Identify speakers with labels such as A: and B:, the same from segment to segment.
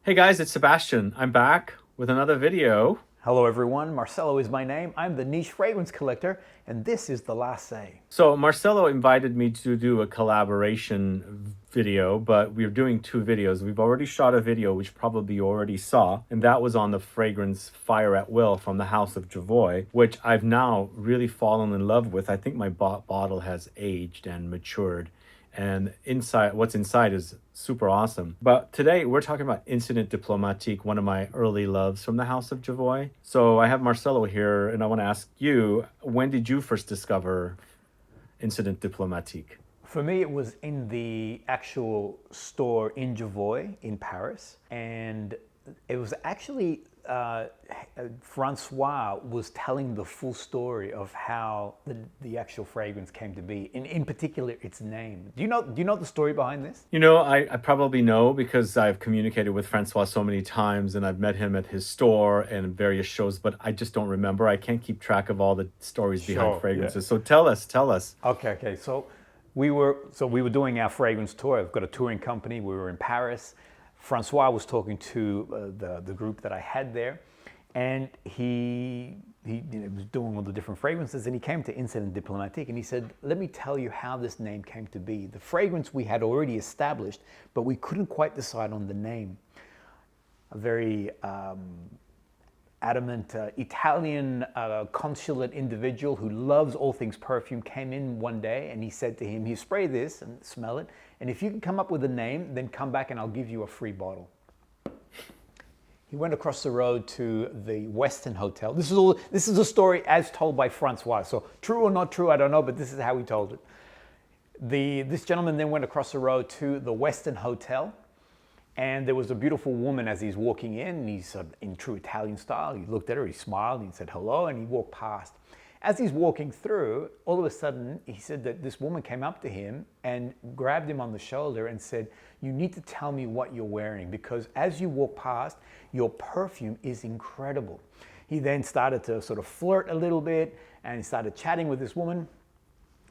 A: Hey guys, it's Sebastian. I'm back with another video.
B: Hello everyone, Marcelo is my name. I'm the niche fragrance collector, and this is The Last Say.
A: So Marcelo invited me to do a collaboration video, but we're doing two videos. We've already shot a video, which probably you already saw, and that was on the fragrance Fire at Will from the House of Jovoy, which I've now really fallen in love with. I think my bottle has aged and matured. And inside, what's inside is super awesome. But today we're talking about Incident Diplomatique, one of my early loves from the House of Jovoy. So I have Marcelo here, and I want to ask you, when did you first discover Incident Diplomatique?
B: For me, it was in the actual store in Jovoy in Paris, and it was actually Francois was telling the full story of how the actual fragrance came to be. In particular, its name. Do you know the story behind this?
A: You know, I probably know because I've communicated with Francois so many times, and I've met him at his store and various shows, but I just don't remember. I can't keep track of all the stories behind fragrances. Yeah. So tell us.
B: Okay. So we were doing our fragrance tour. I've got a touring company. We were in Paris. Francois was talking to the group that I had there, and he was doing all the different fragrances, and he came to Incident Diplomatique, and he said, let me tell you how this name came to be. The fragrance we had already established, but we couldn't quite decide on the name. A very adamant Italian consulate individual who loves all things perfume came in one day, and he said to him, "You spray this and smell it, and if you can come up with a name, then come back and I'll give you a free bottle." He went across the road to the Westin Hotel. This is a story as told by Francois. So true or not true, I don't know, but this is how he told it. This gentleman then went across the road to the Westin Hotel, and there was a beautiful woman as he's walking in, and he's in true Italian style. He looked at her, he smiled, he said hello, and he walked past. As he's walking through, all of a sudden, he said that this woman came up to him and grabbed him on the shoulder and said, "You need to tell me what you're wearing, because as you walk past, your perfume is incredible." He then started to sort of flirt a little bit, and he started chatting with this woman.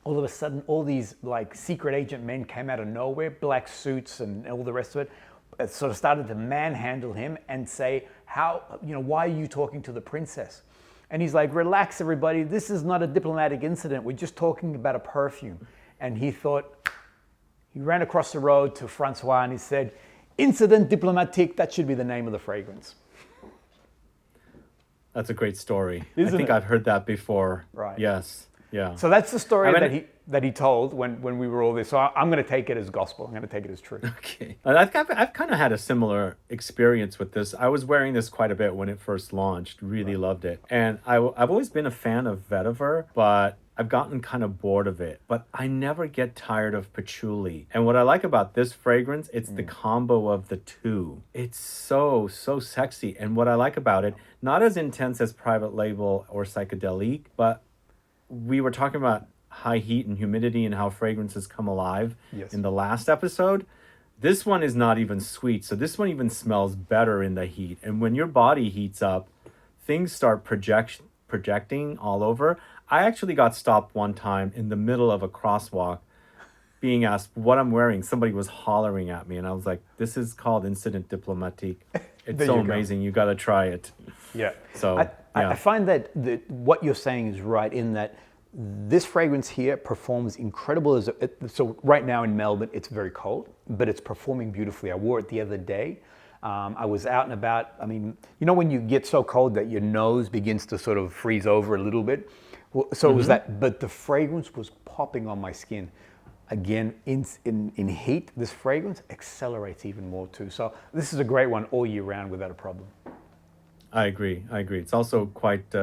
B: All of a sudden, all these like secret agent men came out of nowhere, black suits and all the rest of it. It sort of started to manhandle him and say, why are you talking to the princess? And he's like, "Relax, everybody. This is not a diplomatic incident. We're just talking about a perfume." And he ran across the road to Francois and he said, "Incident Diplomatique, that should be the name of the fragrance."
A: That's a great story.
B: Isn't
A: I think
B: it?
A: I've heard that before.
B: Right.
A: Yes. Yeah.
B: So that's the story that he told when we were all there. So I'm going to take it as gospel. I'm going to take it as true.
A: Okay. I've kind of had a similar experience with this. I was wearing this quite a bit when it first launched. Really loved it. And I've always been a fan of Vetiver, but I've gotten kind of bored of it. But I never get tired of patchouli. And what I like about this fragrance, it's the combo of the two. It's so sexy. And what I like about it, not as intense as Private Label or Psychedelique, but we were talking about high heat and humidity and how fragrances come alive in the last episode. This one is not even sweet, so this one even smells better in the heat. And when your body heats up, things start projecting all over. I actually got stopped one time in the middle of a crosswalk being asked what I'm wearing. Somebody was hollering at me, and I was like, this is called Incident Diplomatique. It's so amazing. You got to try it.
B: Yeah.
A: So
B: I find that what you're saying is right in that this fragrance here performs incredible. So right now in Melbourne, it's very cold, but it's performing beautifully. I wore it the other day. I was out and about. I mean, you know when you get so cold that your nose begins to sort of freeze over a little bit? Well, so it was that, but the fragrance was popping on my skin. Again, in heat, this fragrance accelerates even more too. So this is a great one all year round without a problem.
A: I agree. It's also quite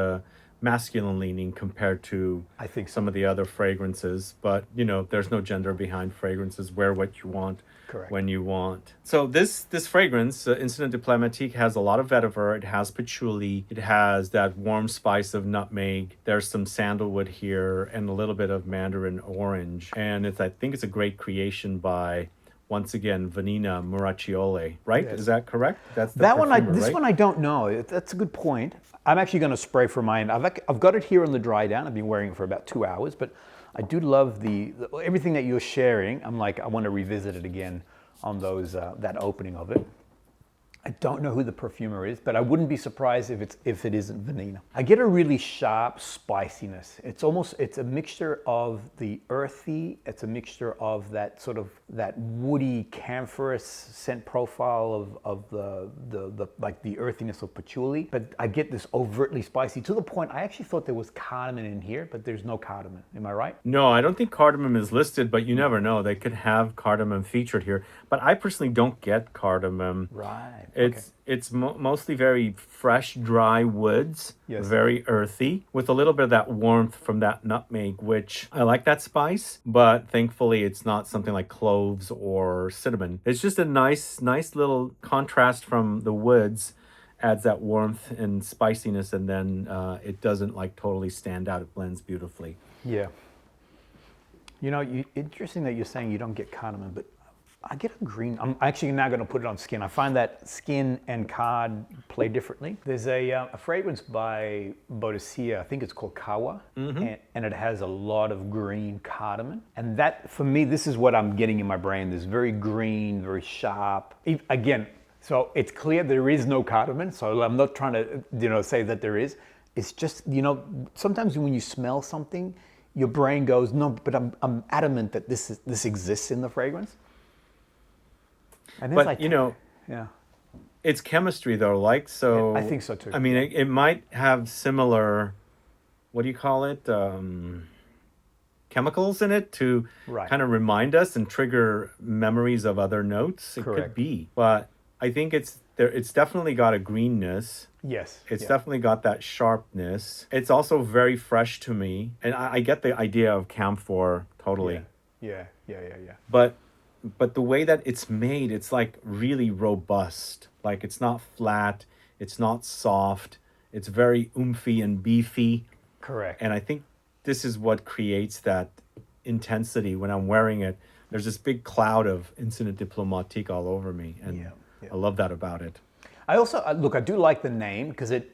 A: masculine leaning compared to
B: I think so.
A: some of the other fragrances, but there's no gender behind fragrances. Wear what you want.
B: Correct.
A: When you want. So this fragrance, Incident Diplomatique, has a lot of vetiver. It has patchouli. It has that warm spice of nutmeg. There's some sandalwood here and a little bit of mandarin orange. And I think it's a great creation by, once again, Vanina Muracciole, right?
B: Yes.
A: Is that correct? That's the
B: that one.
A: perfumer, right?
B: One I don't know. That's a good point. I'm actually going to spray for mine. I've got it here on the dry down. I've been wearing it for about 2 hours, but I do love everything that you're sharing. I'm like, I want to revisit it again on those that opening of it. I don't know who the perfumer is, but I wouldn't be surprised if it isn't Vanina. I get a really sharp spiciness. It's a mixture of the earthy, it's a mixture of that sort of that woody camphorous scent profile of the like the earthiness of patchouli, but I get this overtly spicy to the point I actually thought there was cardamom in here, but there's no cardamom. Am I right?
A: No, I don't think cardamom is listed, but you never know. They could have cardamom featured here. But I personally don't get cardamom.
B: Right.
A: It's mostly very fresh, dry woods,
B: Yes.
A: very earthy, with a little bit of that warmth from that nutmeg, which I like that spice, but thankfully it's not something like cloves or cinnamon. It's just a nice little contrast from the woods, adds that warmth and spiciness, and then it doesn't like totally stand out. It blends beautifully.
B: Yeah. You know, interesting that you're saying you don't get cardamom, but I get a green. I'm actually now going to put it on skin. I find that skin and card play differently. There's a fragrance by Boadicea, I think it's called Kawa, and it has a lot of green cardamom. And that, for me, this is what I'm getting in my brain. This very green, very sharp. Again, so it's clear there is no cardamom, so I'm not trying to, say that there is. It's just, sometimes when you smell something, your brain goes, no, but I'm adamant that this exists in the fragrance. And
A: But,
B: like, yeah,
A: it's chemistry though, like, so...
B: I think so too.
A: I mean, it might have similar, what do you call it? Chemicals in it to
B: Right.
A: kind of remind us and trigger memories of other notes. It
B: Correct.
A: could be. But I think it's definitely got a greenness.
B: Yes.
A: It's definitely got that sharpness. It's also very fresh to me. And I get the idea of camphor totally.
B: Yeah.
A: But the way that it's made, it's like really robust. Like it's not flat, it's not soft. It's very oomphy and beefy.
B: Correct.
A: And I think this is what creates that intensity when I'm wearing it. There's this big cloud of Incident Diplomatique all over me. And I love that about it.
B: I also, look, I do like the name because it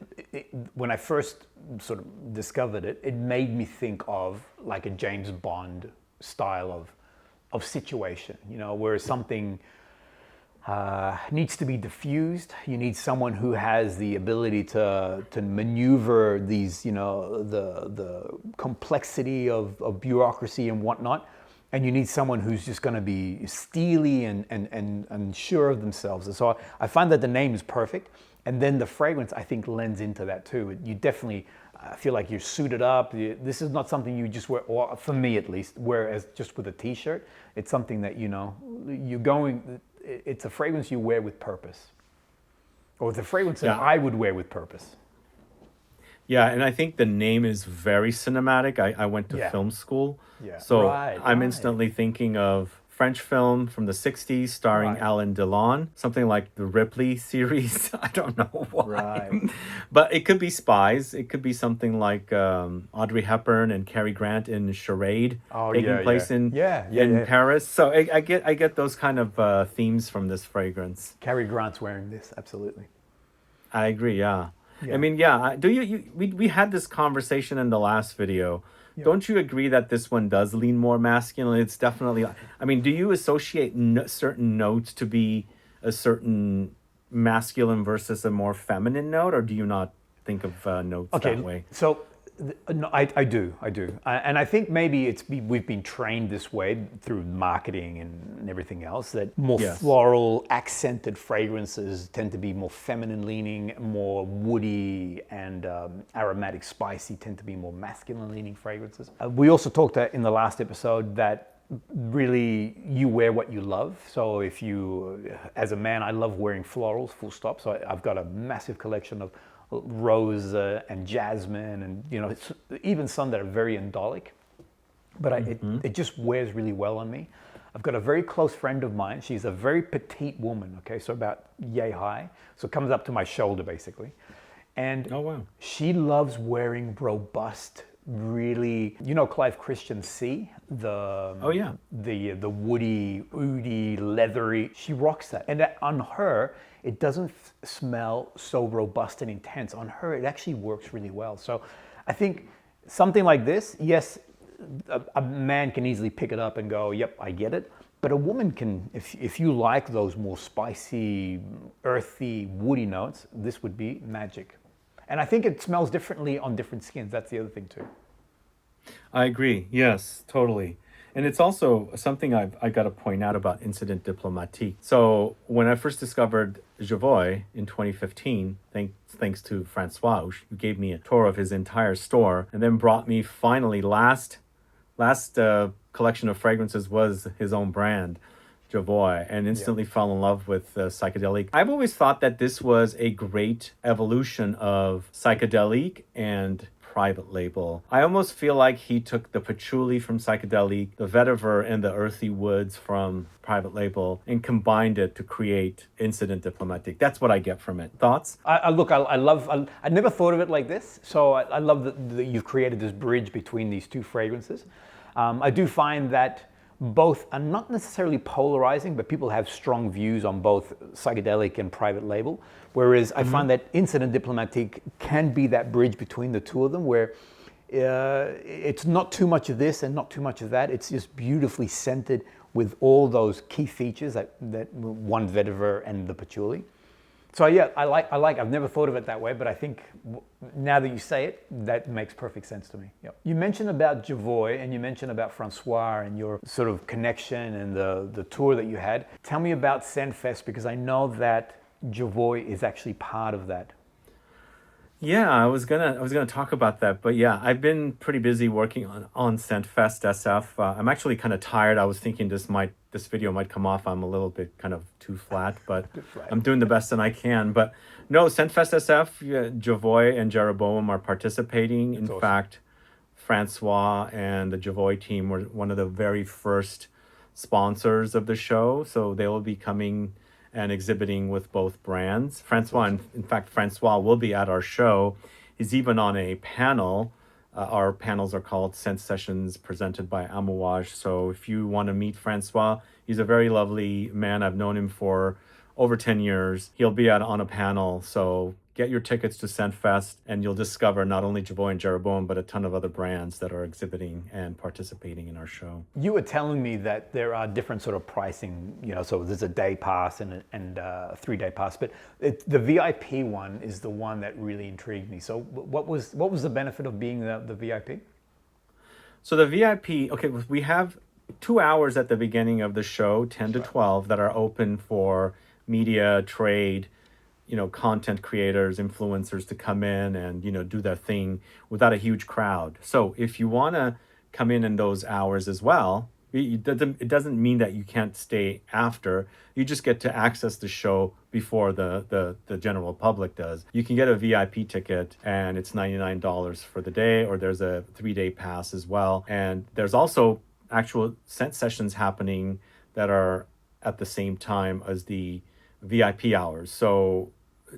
B: when I first sort of discovered it, it made me think of like a James Bond style of situation, where something needs to be diffused. You need someone who has the ability to maneuver these, the complexity of bureaucracy and whatnot. And you need someone who's just going to be steely and sure of themselves. And so I find that the name is perfect. And then the fragrance, I think, lends into that too. You definitely feel like you're suited up. This is not something you just wear, or for me at least, wear as just with a t-shirt. It's something that, it's a fragrance you wear with purpose. Or it's a fragrance that I would wear with purpose.
A: Yeah, and I think the name is very cinematic. I went to film school.
B: Yeah.
A: So
B: Right,
A: I'm instantly thinking of French film from the 60s starring Alain Delon, something like the Ripley series. I don't know why.
B: Right.
A: But it could be spies. It could be something like Audrey Hepburn and Cary Grant in Charade taking place in Paris. So I get those kind of themes from this fragrance.
B: Cary Grant's wearing this, absolutely.
A: I agree, yeah. I mean, we had this conversation in the last video. Yeah. Don't you agree that this one does lean more masculine? It's definitely, I mean, do you associate certain notes to be a certain masculine versus a more feminine note, or do you not think of notes that way?
B: So no, I do. And I think maybe we've been trained this way through marketing and everything else, that more floral, accented fragrances tend to be more feminine leaning, more woody and aromatic, spicy tend to be more masculine leaning fragrances. We also talked in the last episode that really you wear what you love. So if you, as a man, I love wearing florals, full stop. So I've got a massive collection of rose and jasmine, and even some that are very indolic, but it just wears really well on me. I've got a very close friend of mine. She's a very petite woman, okay, so about yay high, so it comes up to my shoulder basically, and she loves wearing robust, really, Clive Christian's C, the woody, oody, leathery. She rocks that, and on her, it doesn't smell so robust and intense. On her, it actually works really well. So I think something like this, yes, a man can easily pick it up and go, yep, I get it. But a woman can, if you like those more spicy, earthy, woody notes, this would be magic. And I think it smells differently on different skins. That's the other thing too.
A: I agree. Yes, totally. And it's also something I got to point out about Incident Diplomatique. So when I first discovered Jovoy in 2015, thanks to Francois, who gave me a tour of his entire store, and then brought me finally last collection of fragrances was his own brand, Jovoy, and instantly fell in love with Psychedelique. I've always thought that this was a great evolution of Psychedelique and private label. I almost feel like he took the patchouli from Psychedelique, the vetiver and the earthy woods from private label, and combined it to create Incident Diplomatique. That's what I get from it. Thoughts?
B: I never thought of it like this. So I love that you've created this bridge between these two fragrances. I do find that both are not necessarily polarizing, but people have strong views on both Psychedelic and private label. Whereas I find that Incident Diplomatique can be that bridge between the two of them, where it's not too much of this and not too much of that. It's just beautifully scented with all those key features that one vetiver and the patchouli. So yeah, I like. I've never thought of it that way, but I think now that you say it, that makes perfect sense to me. Yep. You mentioned about Jovoy and you mentioned about Francois and your sort of connection and the tour that you had. Tell me about ScentFest, because I know that Jovoy is actually part of that.
A: Yeah, I was gonna talk about that, but yeah, I've been pretty busy working on ScentFest SF. I'm actually kind of tired. I was thinking this video might come off. I'm a little bit kind of too flat, but I'm doing the best that I can. But no, ScentFest SF, Jovoy and Jeroboam are participating. In fact, Francois and the Jovoy team were one of the very first sponsors of the show, so they will be coming and exhibiting with both brands. Francois will be at our show. He's even on a panel. Our panels are called Scent Sessions, presented by Amouage. So if you want to meet Francois, he's a very lovely man. I've known him for over 10 years. He'll be on a panel. So get your tickets to ScentFest and you'll discover not only Jovoy and Jeroboam, but a ton of other brands that are exhibiting and participating in our show.
B: You were telling me that there are different sort of pricing, so there's a day pass and a 3-day pass, but the VIP one is the one that really intrigued me. So what was the benefit of being the VIP?
A: So the VIP, we have 2 hours at the beginning of the show, 10 to 12, that are open for media, trade, content creators, influencers to come in and, do their thing without a huge crowd. So if you want to come in those hours as well, it doesn't mean that you can't stay after. You just get to access the show before the general public does. You can get a VIP ticket and it's $99 for the day, or there's a 3-day pass as well. And there's also actual scent sessions happening that are at the same time as the VIP hours. So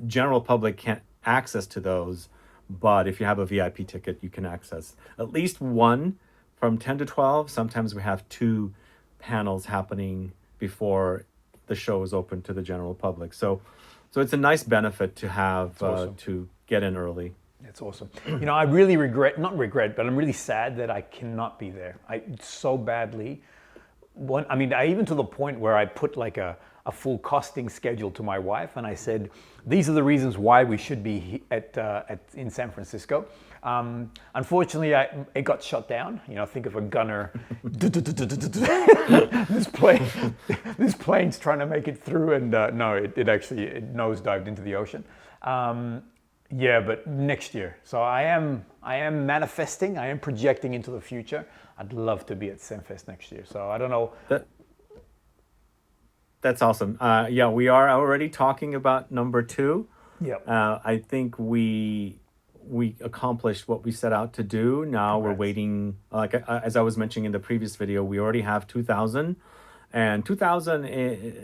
A: general public can't access to those, but if you have a VIP ticket, you can access at least one from 10 to 12. Sometimes we have 2 panels happening before the show is open to the general public. So it's a nice benefit to have to get in early.
B: That's awesome. I really not regret, but I'm really sad that I cannot be there. I so badly even to the point where I put like a full costing schedule to my wife, and I said, these are the reasons why we should be in San Francisco. Unfortunately, it got shut down. Think of a gunner. This plane's trying to make it through, and no, it actually nosedived into the ocean. But next year. So I am manifesting. I am projecting into the future. I'd love to be at ScentFest next year. So I don't know.
A: That's awesome. We are already talking about number 2.
B: Yep.
A: I think we accomplished what we set out to do. Now We're waiting. As I was mentioning in the previous video, we already have 2,000. And 2,000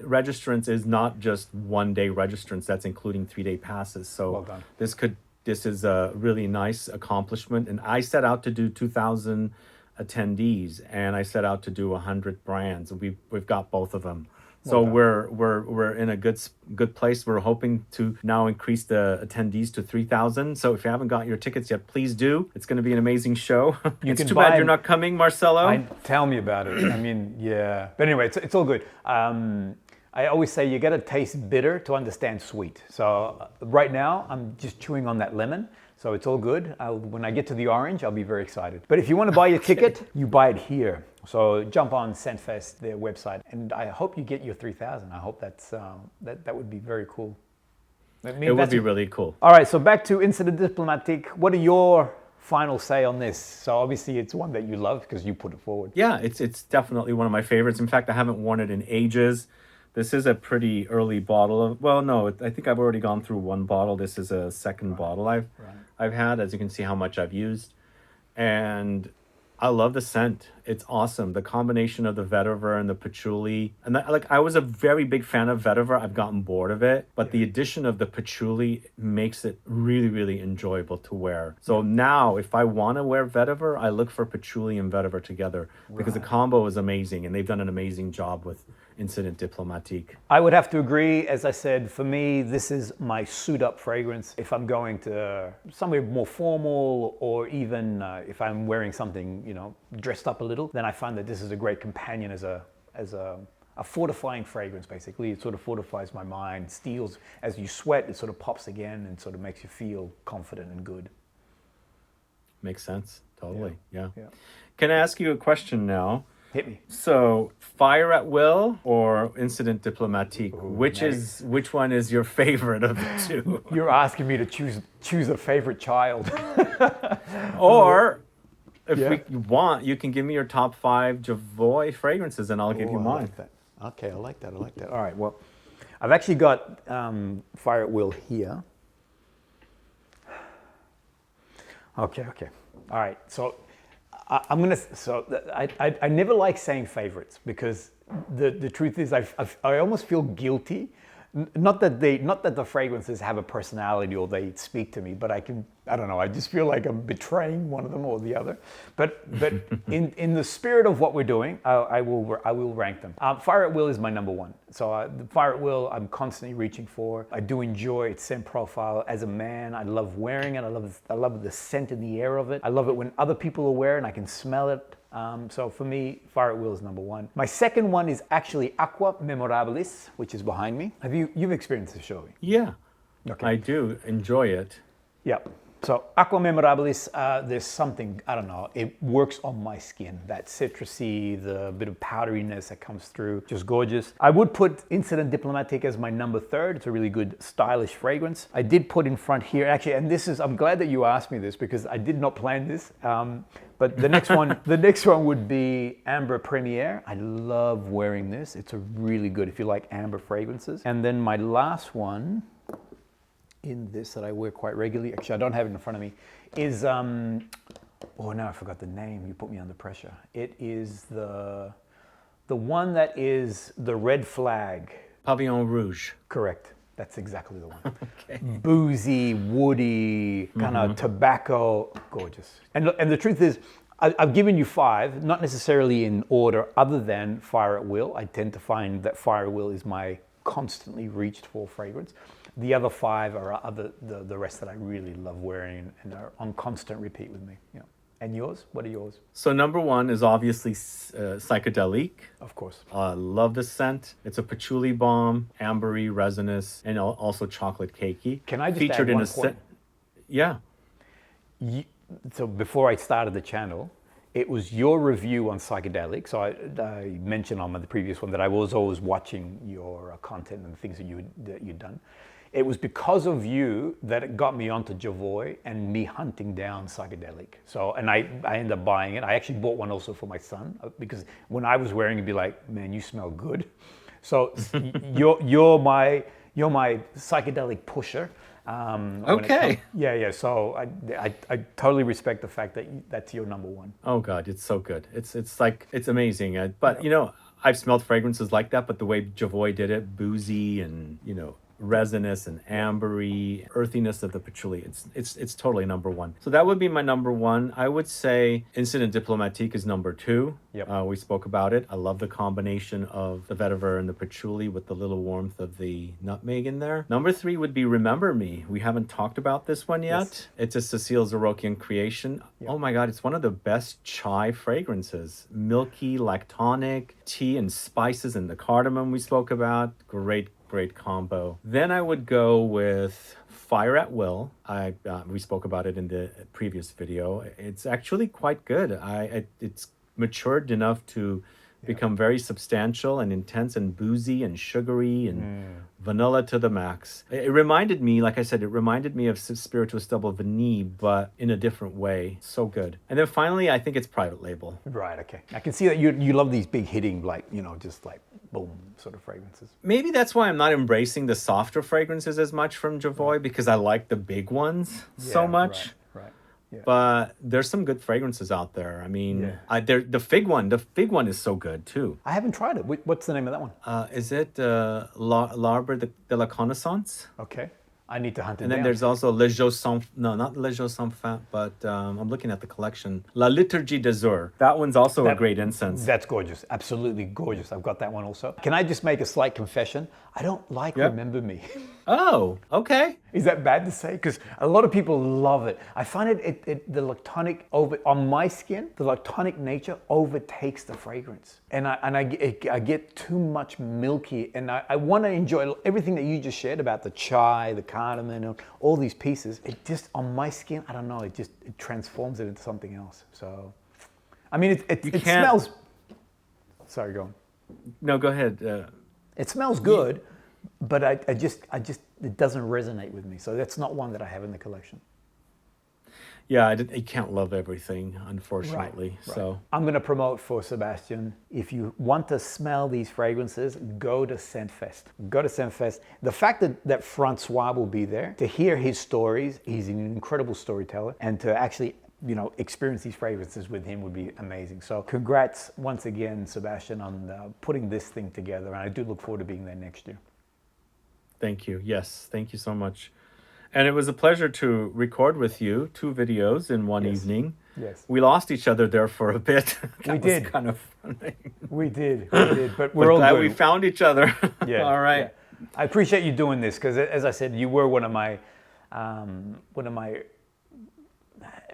A: registrants is not just 1-day registrants. That's including 3-day passes. So
B: well done.
A: This is a really nice accomplishment. And I set out to do 2,000 attendees, and I set out to do 100 brands. We've got both of them. So
B: done.
A: we're in a good place. We're hoping to now increase the attendees to 3,000. So if you haven't got your tickets yet, please do. It's going to be an amazing show. It's
B: can
A: too
B: buy
A: bad you're
B: them-
A: not coming, Marcelo.
B: Tell me about it. I mean, yeah. But anyway, it's all good. I always say you got to taste bitter to understand sweet. So right now, I'm just chewing on that lemon. So it's all good. When I get to the orange, I'll be very excited. But if you want to buy your ticket, you buy it here. So jump on ScentFest, their website, and I hope you get your 3,000. I hope that would be very cool.
A: It would be really cool.
B: All right, so back to Incident Diplomatique. What are your final say on this? So obviously it's one that you love because you put it forward.
A: Yeah, it's definitely one of my favorites. In fact, I haven't worn it in ages. This is a pretty early bottle of, well, no, I think I've already gone through one bottle. This is a second bottle I've had, as you can see how much I've used. And I love the scent. It's awesome. The combination of the vetiver and the patchouli. And I was a very big fan of vetiver. I've gotten bored of it. But the addition of the patchouli makes it really, really enjoyable to wear. So now if I want to wear vetiver, I look for patchouli and vetiver together because the combo is amazing. And they've done an amazing job with Incident Diplomatique.
B: I would have to agree. As I said, for me, this is my suit-up fragrance. If I'm going to somewhere more formal, or even if I'm wearing something, dressed up a little, then I find that this is a great companion as a fortifying fragrance. Basically, it sort of fortifies my mind. Steals as you sweat. It sort of pops again and sort of makes you feel confident and good.
A: Makes sense. Totally. Yeah.
B: Yeah.
A: Can I ask you a question now?
B: Hit me.
A: So, Fire at Will or Incident Diplomatique? Which one is your favorite of the two?
B: You're asking me to choose a favorite child.
A: Or if you want, you can give me your top 5 Jovoy fragrances and I'll give you
B: I
A: mine.
B: like that. Okay, I like that. All right, well, I've actually got Fire at Will here. Okay. All right, so I'm gonna. So I never like saying favorites because the truth is I almost feel guilty. Not that the fragrances have a personality or they speak to me, but I don't know. I just feel like I'm betraying one of them or the other. But in the spirit of what we're doing, I will rank them. Fire at Will is my number one. So the Fire at Will I'm constantly reaching for. I do enjoy its scent profile. As a man, I love wearing it. I love the scent in the air of it. I love it when other people are wearing it and I can smell it. So for me, Fire at Will is number one. My second one is actually Aqua Memorabilis, which is behind me. You've experienced this, Jovoy?
A: Yeah,
B: Okay.
A: I do enjoy it.
B: Yep. So Aqua Memorabilis, there's something, I don't know, it works on my skin. That citrusy, the bit of powderiness that comes through, just gorgeous. I would put Incident Diplomatique as my number third. It's a really good stylish fragrance. I did put in front here, actually, and I'm glad that you asked me this because I did not plan this. But the next one would be Amber Premiere. I love wearing this. It's a really good, if you like amber fragrances. And then my last one in this that I wear quite regularly, actually I don't have it in front of me, is, oh no, I forgot the name. You put me under pressure. It is the one that is the red flag.
A: Pavillon Rouge.
B: Correct. That's exactly the one.
A: Okay.
B: Boozy, woody, kind of tobacco, gorgeous. And the truth is, I've given you 5, not necessarily in order other than Fire at Will. I tend to find that Fire at Will is my constantly reached for fragrance. The other 5 are the rest that I really love wearing and are on constant repeat with me. Yeah. And yours? What are yours?
A: So number one is obviously Psychedelique.
B: Of course.
A: I love the scent. It's a patchouli bomb, ambery, resinous, and also chocolate cakey.
B: Can I just
A: featured
B: add
A: in
B: one
A: a
B: point?
A: Yeah.
B: So before I started the channel, it was your review on Psychedelique. So I mentioned on the previous one that I was always watching your content and the things that you'd done. It was because of you that it got me onto Jovoy and me hunting down Psychedelique. So, and I ended up buying it. I actually bought one also for my son because when I was wearing it, he'd be like, "Man, you smell good." So you're my psychedelic pusher.
A: Okay.
B: Yeah. So I totally respect the fact that that's your number one.
A: Oh God, it's so good. It's amazing. But I've smelled fragrances like that, but the way Jovoy did it, boozy and resinous and ambery earthiness of the patchouli. It's totally number one. So that would be my number one. I would say Incident Diplomatique is number two.
B: Yep.
A: We spoke about it. I love the combination of the vetiver and the patchouli with the little warmth of the nutmeg in there. Number three would be Remember Me. We haven't talked about this one yet.
B: Yes.
A: It's a Cecile Zarokian creation.
B: Yep.
A: Oh my God, it's one of the best chai fragrances. Milky, lactonic, tea and spices and the cardamom we spoke about. Great combo. Then I would go with Fire at Will. We spoke about it in the previous video. It's actually quite good. It's matured enough to become very substantial and intense and boozy and sugary and vanilla to the max. It reminded me, like I said, it reminded me of Spirituous Double Vanille, but in a different way. So good. And then finally, I think it's private label.
B: Right, okay. I can see that you love these big hitting, like, you know, just like boom sort of fragrances.
A: Maybe that's why I'm not embracing the softer fragrances as much from Jovoy, because I like the big ones so much.
B: Right. Yeah.
A: But there's some good fragrances out there. I mean, the fig one is so good too.
B: I haven't tried it. What's the name of that one?
A: Is it L'Arbre de la Connaissance?
B: Okay. I need to hunt it
A: And
B: down.
A: then there's also Le Jeu Sans, no, not Le Jeu Sans Fin, but I'm looking at the collection. La Liturgie d'Azur. That one's also a great incense.
B: That's gorgeous. Absolutely gorgeous. I've got that one also. Can I just make a slight confession? I don't like Remember Me.
A: Oh, okay.
B: Is that bad to say? Because a lot of people love it. I find the lactonic on my skin, the lactonic nature overtakes the fragrance. And I get too much milky, and I want to enjoy everything that you just shared about the chai, the cardamom, and all these pieces. It just, on my skin, I don't know, it transforms it into something else. So, I mean, it smells. Sorry, go on.
A: No, go ahead.
B: It smells good, but I just it doesn't resonate with me. So that's not one that I have in the collection.
A: Yeah, you can't love everything, unfortunately.
B: Right.
A: So
B: I'm going to promote for Sebastian. If you want to smell these fragrances, go to ScentFest. Go to ScentFest. The fact that Francois will be there, to hear his stories, he's an incredible storyteller, and to actually experience these fragrances with him would be amazing. So congrats once again, Sebastian, on putting this thing together. And I do look forward to being there next year.
A: thank you. Yes, thank you so much. And it was a pleasure to record with you 2 videos in one evening.
B: Yes.
A: We lost each other there for a bit.
B: We did.
A: Was kind of funny.
B: We did, but we're all
A: glad
B: good.
A: we found each other.
B: Yeah.
A: All right.
B: Yeah. I appreciate you doing this because, as I said, you were one of my,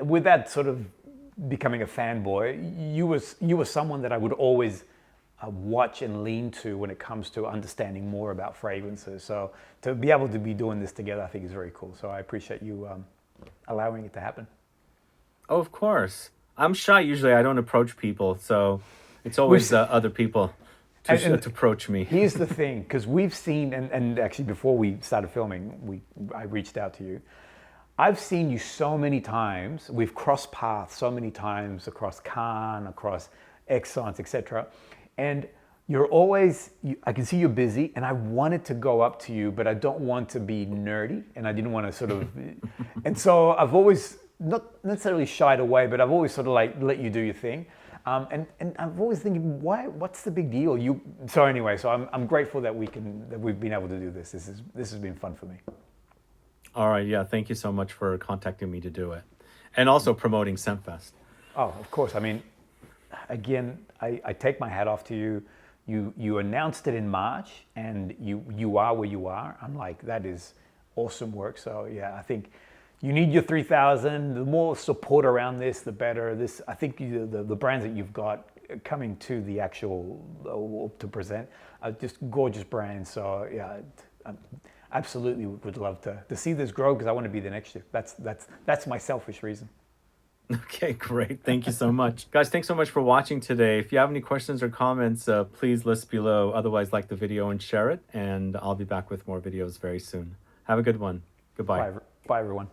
B: with that sort of becoming a fanboy, you were someone that I would always watch and lean to when it comes to understanding more about fragrances. So to be able to be doing this together, I think is very cool. So I appreciate you allowing it to happen.
A: Oh, of course. I'm shy usually. I don't approach people, so it's always other people to approach me.
B: Here's the thing, because we've seen, and actually before we started filming, I reached out to you. I've seen you so many times. We've crossed paths so many times across Cannes, across Excellence, etc. And you're always, I can see you're busy, and I wanted to go up to you, but I don't want to be nerdy, and I didn't want to sort of, and so I've always, not necessarily shied away, but I've always sort of like let you do your thing. And I'm always thinking, what's the big deal? So anyway, so I'm grateful that we've been able to do this. This has been fun for me.
A: All right, yeah, thank you so much for contacting me to do it. And also promoting ScentFest.
B: Oh, of course. I mean, again, I take my hat off to you. You announced it in March, and you are where you are. I'm like, that is awesome work. So yeah, I think you need your 3,000. The more support around this, the better. I think the brands that you've got coming to the actual to present are just gorgeous brands. So yeah, absolutely would love to see this grow because I want to be there next year. That's my selfish reason.
A: Okay, great. Thank you so much. Guys, thanks so much for watching today. If you have any questions or comments, please list below. Otherwise, like the video and share it. And I'll be back with more videos very soon. Have a good one. Goodbye.
B: Bye everyone.